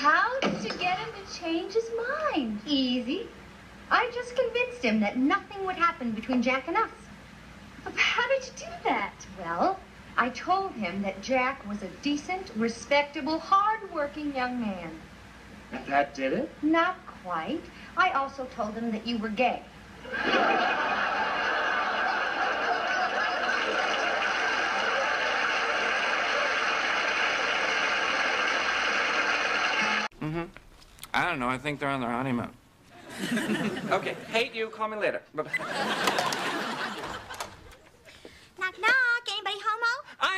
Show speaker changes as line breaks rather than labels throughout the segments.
How did you get him to change his mind? Easy. I just convinced him that nothing would happen between Jack and us. But how did you do that? Well, I told him that Jack was a decent, respectable, hard-working young man.
That did it?
Not quite. I also told him that you were gay.
I don't know. I think they're on their honeymoon. Okay. Hate you. Call me later. Bye-bye.
Knock, knock. Anybody homo?
I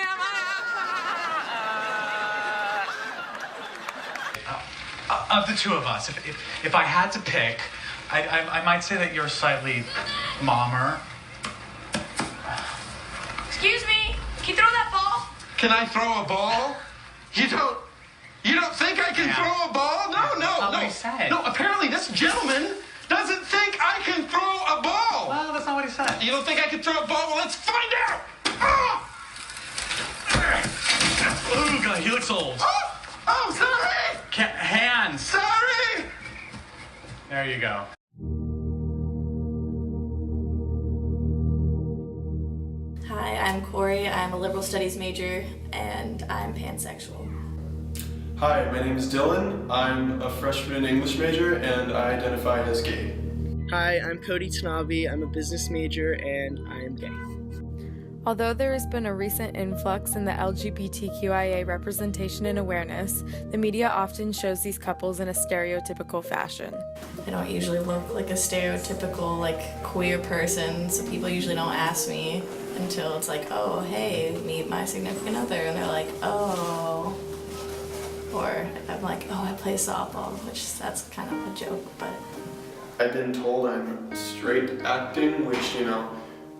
am.
Of the two of us, if I had to pick, I might say that you're slightly mommer.
Excuse me, can you throw that ball?
Can I throw a ball? You don't think I can throw a ball? No.
What he said.
No, apparently this gentleman doesn't think I can throw a ball.
Well, that's not what he said.
You don't think I can throw a ball? Well, let's find out.
Oh, God, he looks old.
Oh, sorry.
Hands.
Sorry.
There you go.
Hi, I'm Corey. I'm a liberal studies major, and I'm pansexual.
Hi, my name is Dylan. I'm a freshman English major and I identify as gay.
Hi, I'm Cody Tanabe. I'm a business major and I am gay.
Although there has been a recent influx in the LGBTQIA representation and awareness, the media often shows these couples in a stereotypical fashion.
I don't usually look like a stereotypical queer person, so people usually don't ask me until it's like, oh, hey, meet my significant other, and they're like, oh. Or I'm like, oh, I play softball, which that's kind of a joke, but...
I've been told I'm straight acting, which,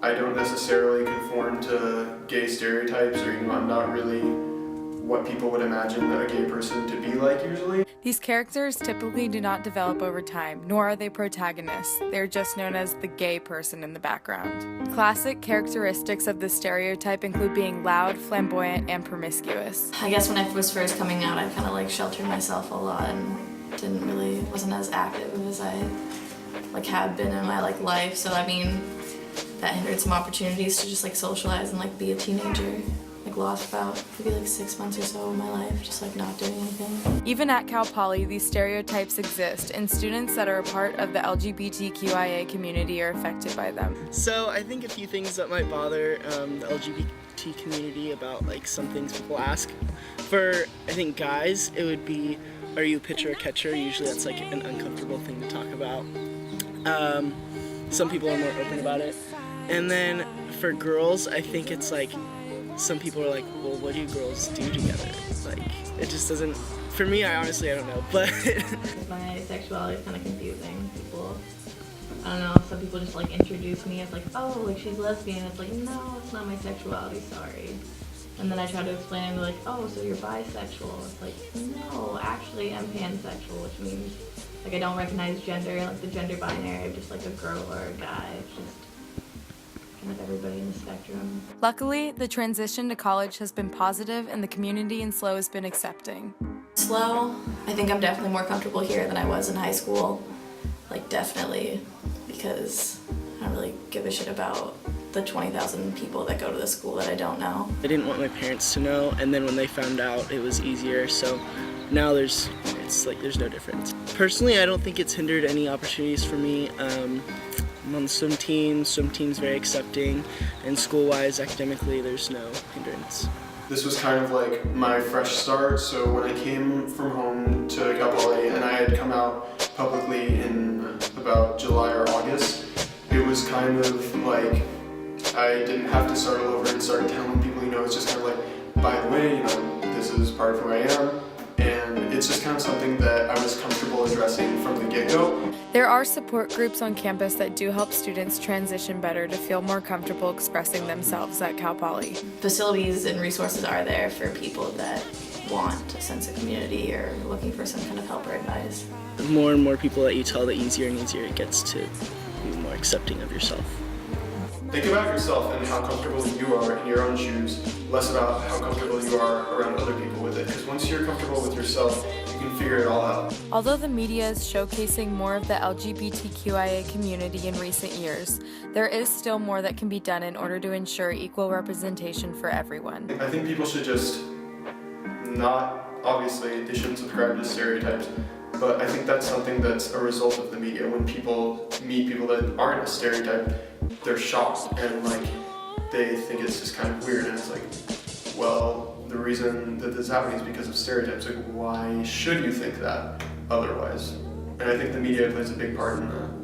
I don't necessarily conform to gay stereotypes, or, I'm not really what people would imagine a gay person to be like usually.
These characters typically do not develop over time, nor are they protagonists. They're just known as the gay person in the background. Classic characteristics of this stereotype include being loud, flamboyant, and promiscuous.
I guess when I was first coming out, I kind of sheltered myself a lot and wasn't as active as I have been in my life. So I mean, that hindered some opportunities to just socialize and be a teenager. Lost about maybe 6 months or so of my life, just not doing anything.
Even at Cal Poly, these stereotypes exist, and students that are a part of the LGBTQIA community are affected by them.
So I think a few things that might bother the LGBT community about some things people ask. For, I think, guys, it would be, are you a pitcher or catcher? Usually that's an uncomfortable thing to talk about. Some people are more open about it. And then for girls, I think it's some people are well, what do girls do together? It just doesn't, for me, I don't know, but...
My sexuality is kind of confusing. People, I don't know, some people just introduce me as oh, she's lesbian. It's no, it's not my sexuality, sorry. And then I try to explain and be oh, so you're bisexual. It's no, actually I'm pansexual, which means I don't recognize gender, the gender binary of just a girl or a guy. It's just kind of everybody in the spectrum.
Luckily, the transition to college has been positive and the community in SLO has been accepting.
SLO, I think I'm definitely more comfortable here than I was in high school. Definitely, because I don't really give a shit about the 20,000 people that go to the school that I don't know.
I didn't want my parents to know, and then when they found out, it was easier, so now there's no difference. Personally, I don't think it's hindered any opportunities for me. I'm on the swim team's very accepting, and school-wise, academically, there's no hindrance.
This was kind of my fresh start, so when I came from home to Cal Poly and I had come out publicly in about July or August, it was kind of I didn't have to start all over and start telling people, it's just kind of by the way, this is part of who I am. And it's just kind of something that I was comfortable addressing from the get-go.
There are support groups on campus that do help students transition better to feel more comfortable expressing themselves at Cal Poly.
Facilities and resources are there for people that want a sense of community or looking for some kind of help or advice.
The more and more people that you tell, the easier and easier it gets to be more accepting of yourself.
think about yourself and how comfortable you are in your own shoes, less about how comfortable you are around other people with it. Because once you're comfortable with yourself, you can figure it all out.
Although the media is showcasing more of the LGBTQIA community in recent years, there is still more that can be done in order to ensure equal representation for everyone.
I think people should just not, obviously, they shouldn't subscribe to stereotypes, but I think that's something that's a result of the media. When people meet people that aren't a stereotype, they're shocked and like they think it's just kind of weird, and it's like, well, the reason that this is happening is because of stereotypes. Like, why should you think that otherwise? And I think the media plays a big part in that.